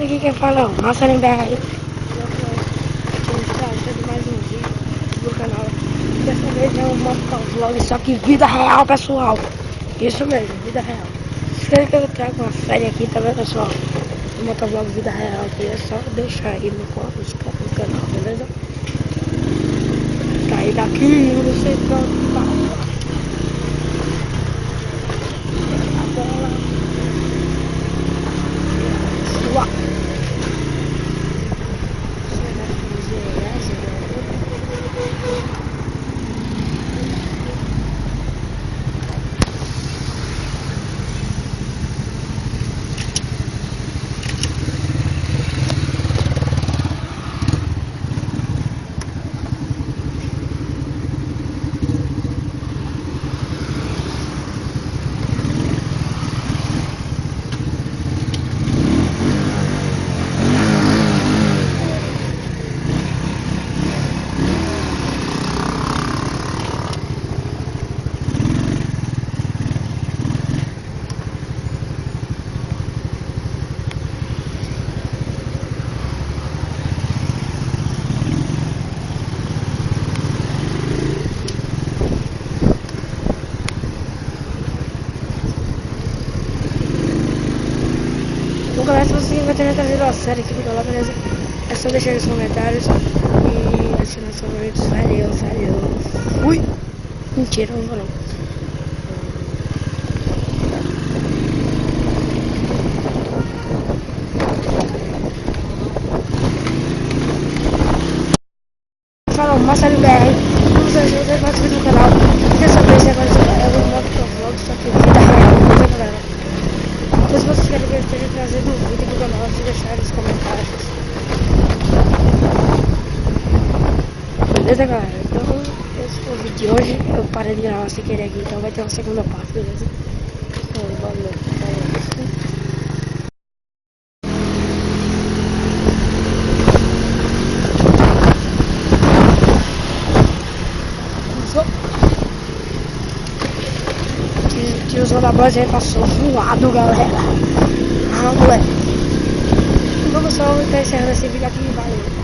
Aqui quem fala é o Marcelinho BR. Mais um vídeo do canal. Dessa vez é um motovlog, só que vida real, pessoal. Isso mesmo, vida real. Sei que eu trago uma série aqui, tá vendo, pessoal? O motovlog vida real aqui, é só deixar aí no canal, beleza? Sair daqui, eu não sei pra onde vai. Agora, pessoal. Bom, galera, se você vai ter trazido a série aqui do canal, beleza? É só deixar nos comentários e assinar os favoritos. Valeu. Ui! Mentira, não vou não. Fala, Marcelinho BR. Vamos ajudar mais vídeo no canal. Dessa vez agora é o motovlog, só que vida real, beleza, galera? Então, se vocês querem que eu esteja trazendo um vídeo do canal, se deixar nos comentários. Beleza, galera? Então, esse foi o vídeo de hoje. Eu parei de gravar sem querer aqui, então vai ter uma segunda parte, beleza? Então, valeu. Tiozão da voz aí passou voado, galera. Ah, moleque. Então, pessoal, eu vou estar encerrando esse vídeo aqui. Valeu.